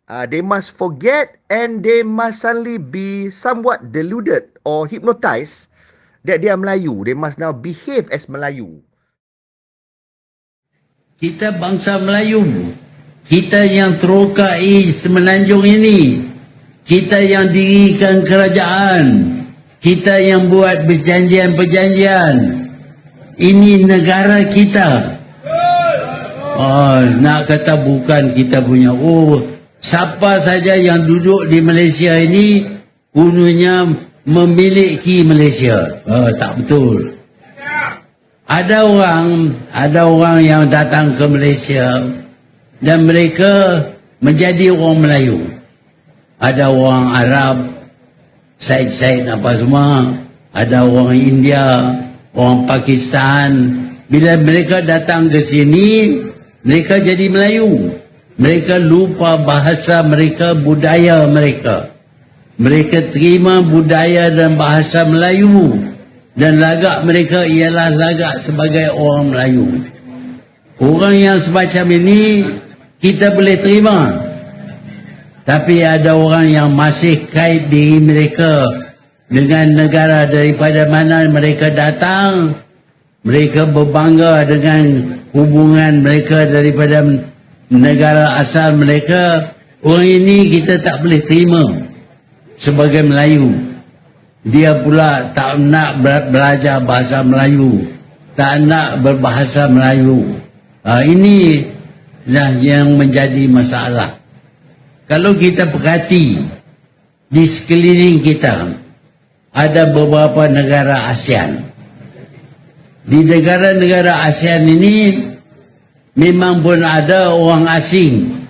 They must forget and they must suddenly be somewhat deluded or hypnotized that they are Melayu. They must now behave as Melayu. Kita bangsa Melayu. Kita yang terokai semenanjung ini. Kita yang dirikan kerajaan. Kita yang buat perjanjian-perjanjian. Ini negara kita. Nak kata bukan kita punya. Siapa saja yang duduk di Malaysia ini kononnya memiliki Malaysia. Tak betul. Ada orang yang datang ke Malaysia dan mereka menjadi orang Melayu. Ada orang Arab, Said apa semua, ada orang India, orang Pakistan. Bila mereka datang ke sini, mereka jadi Melayu. Mereka lupa bahasa mereka, budaya mereka. Mereka terima budaya dan bahasa Melayu. Dan lagak mereka ialah lagak sebagai orang Melayu. Orang yang semacam ini kita boleh terima. Tapi ada orang yang masih kait diri mereka dengan negara daripada mana mereka datang. Mereka berbangga dengan hubungan mereka daripada negara asal mereka. Orang ini kita tak boleh terima sebagai Melayu. Dia pula tak nak belajar bahasa Melayu, tak nak berbahasa Melayu. Inilah yang menjadi masalah. Kalau kita perhati di sekeliling kita, ada beberapa negara ASEAN. Di negara-negara ASEAN ini memang pun ada orang asing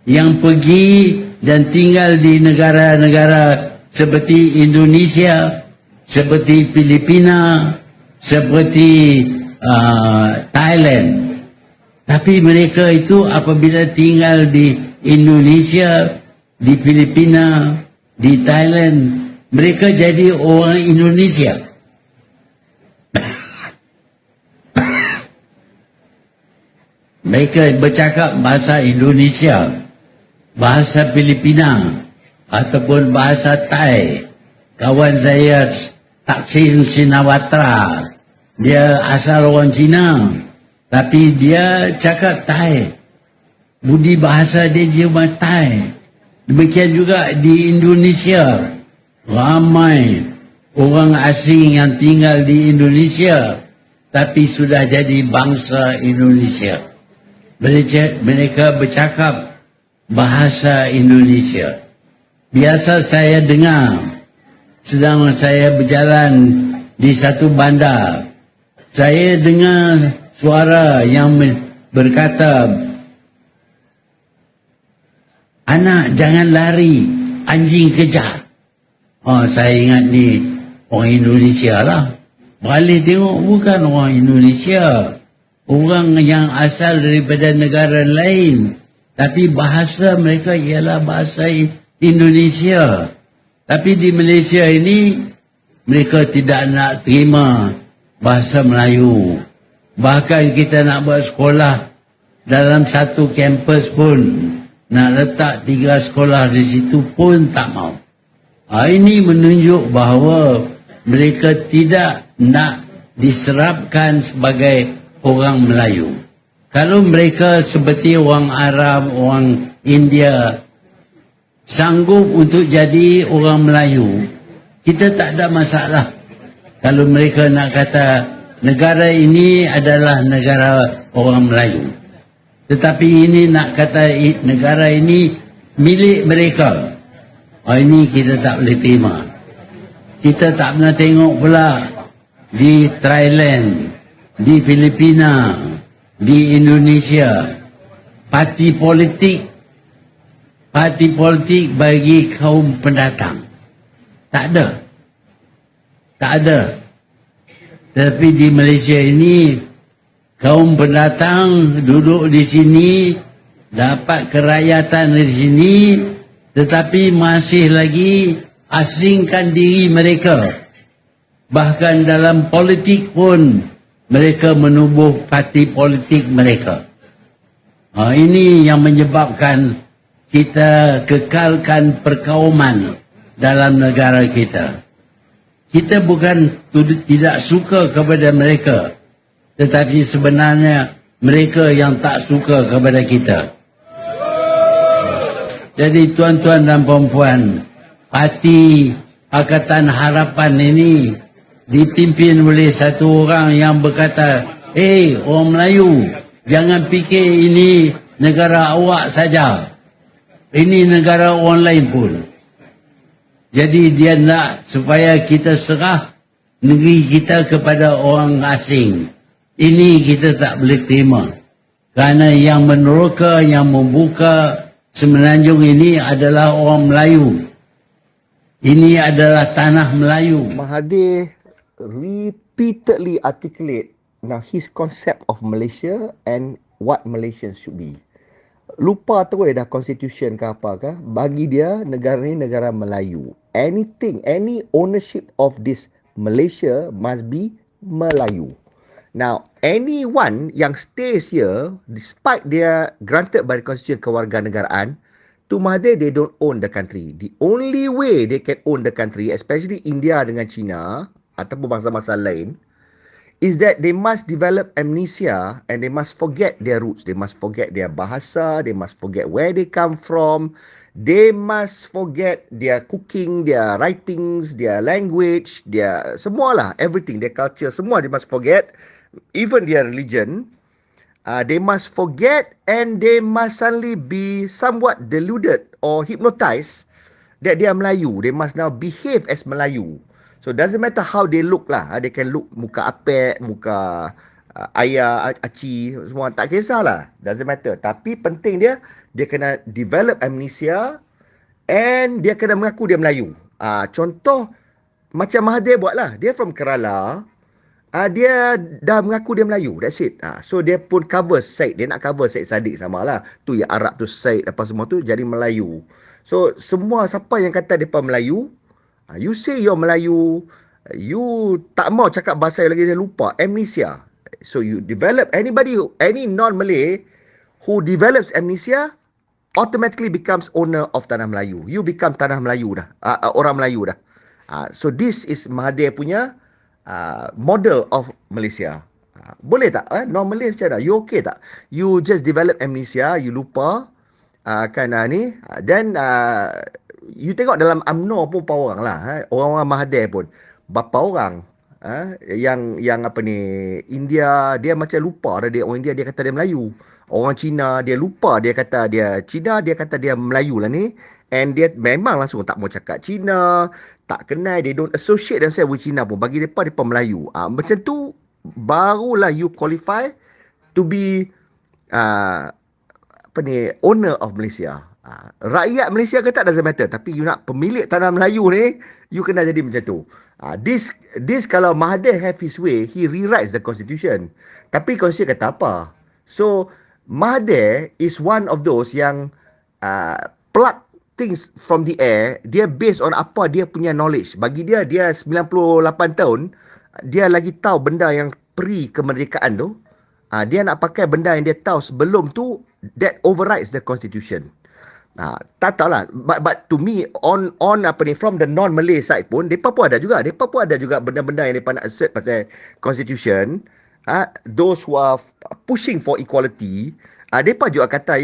yang pergi dan tinggal di negara-negara seperti Indonesia, seperti Filipina, seperti Thailand. Tapi mereka itu apabila tinggal di Indonesia, di Filipina, di Thailand, mereka jadi orang Indonesia. Mereka bercakap bahasa Indonesia, bahasa Filipina, ataupun bahasa Thai. Kawan saya Taksin Shinawatra, dia asal orang Cina, tapi dia cakap Thai. Budi bahasa dia cuma Thai. Demikian juga di Indonesia, ramai orang asing yang tinggal di Indonesia tapi sudah jadi bangsa Indonesia. Mereka bercakap bahasa Indonesia. Biasa saya dengar sedang saya berjalan di satu bandar, saya dengar suara yang berkata, "Anak jangan lari, anjing kejar." Saya ingat ni orang Indonesia lah. Balik tengok bukan orang Indonesia, orang yang asal daripada negara lain, tapi bahasa mereka ialah bahasa Indonesia. Tapi di Malaysia ini mereka tidak nak terima bahasa Melayu. Bahkan kita nak buat sekolah dalam satu kampus pun, nak letak 3 sekolah di situ pun tak mau. Ini menunjuk bahawa mereka tidak nak diserapkan sebagai orang Melayu. Kalau mereka seperti orang Arab, orang India sanggup untuk jadi orang Melayu, kita tak ada masalah. Kalau mereka nak kata negara ini adalah negara orang Melayu, tetapi ini nak kata negara ini milik mereka, ini kita tak boleh terima. Kita tak pernah tengok pula di Thailand, di Filipina, di Indonesia, parti politik bagi kaum pendatang. Tak ada. Tak ada. Tapi di Malaysia ini, kaum pendatang duduk di sini, dapat kerakyatan di sini, tetapi masih lagi asingkan diri mereka. Bahkan dalam politik pun, mereka menubuh parti politik mereka. Ini yang menyebabkan kita kekalkan perkauman dalam negara kita. Kita bukan tidak suka kepada mereka, tetapi sebenarnya mereka yang tak suka kepada kita. Jadi tuan-tuan dan puan-puan, parti Pakatan Harapan ini dipimpin oleh satu orang yang berkata, orang Melayu, jangan fikir ini negara awak saja. Ini negara orang lain pun. Jadi dia nak supaya kita serah negeri kita kepada orang asing. Ini kita tak boleh terima. Kerana yang meneroka, yang membuka Semenanjung ini adalah orang Melayu. Ini adalah tanah Melayu. Mahathir repeatedly articulate now his concept of Malaysia and what Malaysians should be. Lupa terus dah constitution ke apa ke. Bagi dia negara ni negara Melayu. Anything, any ownership of this Malaysia must be Melayu. Now, anyone yang stays here, despite dia granted by the constitution kewarganegaraan, to Mahathir, they don't own the country. The only way they can own the country, especially India dengan China, ataupun bangsa-bangsa lain, is that they must develop amnesia and they must forget their roots. They must forget their bahasa, they must forget where they come from, they must forget their cooking, their writings, their language, their semualah, everything, their culture, semua they must forget, even their religion. They must forget and they must suddenly be somewhat deluded or hypnotized that they are Melayu. They must now behave as Melayu. So doesn't matter how they look lah. They can look muka apek, muka ayah, aci, semua tak kisahlah. Doesn't matter. Tapi penting dia kena develop amnesia and dia kena mengaku dia Melayu. Contoh macam Mahathir buat lah. Dia from Kerala. Dia dah mengaku dia Melayu. That's it. So dia pun cover Syed. Dia nak cover Syed Saddiq sama lah. Tu yang Arab tu Syed apa semua tu jadi Melayu. So semua siapa yang kata mereka Melayu, you say you're Melayu, you tak mau cakap bahasa lagi, dia lupa. Amnesia. So you develop any non-Malay who develops amnesia automatically becomes owner of Tanah Melayu. You become Tanah Melayu dah. Orang Melayu dah. So this is Mahathir punya model of Malaysia. Boleh tak? Non-Malay macam mana? You okay tak? You just develop amnesia, you lupa. Ni. Then you tengok dalam UMNO pun berapa orang lah. Orang-orang Mahathir pun. Berapa orang yang apa ni, India, dia macam lupa dah dia orang India, dia kata dia Melayu. Orang Cina, dia lupa, dia kata dia Cina, dia kata dia Melayu lah ni. And dia memang langsung tak mau cakap Cina, tak kenal, they don't associate themselves with Cina pun. Bagi mereka Melayu. Macam tu, barulah you qualify to be owner of Malaysia. Rakyat Malaysia ke tak doesn't matter, tapi you nak pemilik tanah Melayu ni, you kena jadi macam tu. This kalau Mahathir have his way, he rewrites the constitution. Tapi constitution kata apa? So Mahathir is one of those yang pluck things from the air. Dia based on apa dia punya knowledge. Bagi dia 98 tahun, dia lagi tahu benda yang pre-kemerdekaan tu. Dia nak pakai benda yang dia tahu sebelum tu, that overrides the constitution. Tak tahulah. But to me, on from the non-Malay side pun, mereka pun ada juga. Mereka pun ada juga benda-benda yang mereka nak assert pasal constitution. Those who are pushing for equality, mereka juga kata,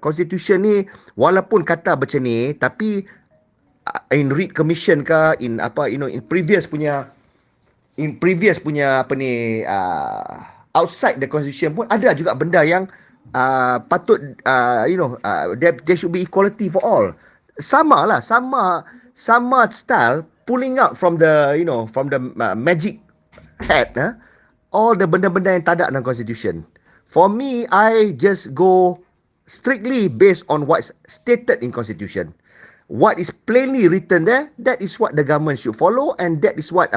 constitution ni walaupun kata macam ni, tapi in Reid Commission ke, in previous punya outside the constitution pun ada juga benda yang patut there should be equality for all. Sama style pulling out from the magic hat all the benda-benda yang tak ada dalam constitution. For me, I just go strictly based on what's stated in constitution. What is plainly written there, that is what the government should follow, and that is what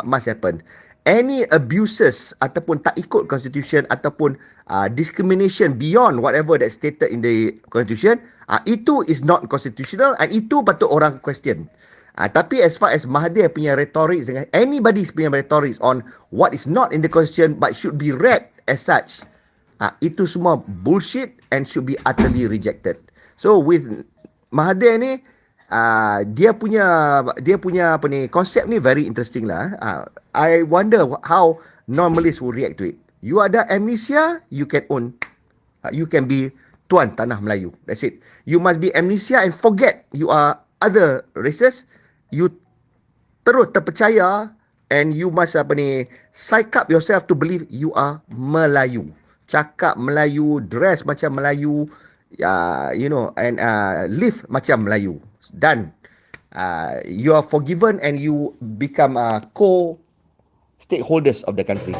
must happen. Any abuses ataupun tak ikut constitution ataupun discrimination beyond whatever that stated in the constitution, itu is not constitutional and itu patut orang question. Tapi as far as Mahathir punya rhetoric dengan anybody's punya rhetoric on what is not in the constitution but should be read as such, itu semua bullshit and should be utterly rejected. So with Mahathir ni, dia punya apa ni, konsep ni very interesting lah. I wonder how non-Malays will react to it. You ada amnesia, you can own, you can be tuan tanah Melayu. That's it. You must be amnesia and forget you are other races. You terus terpercaya and you must apa ni, psych up yourself to believe you are Melayu. Cakap Melayu, dress macam Melayu, you know, and live macam Melayu. Done. You are forgiven and you become co-stakeholders of the country.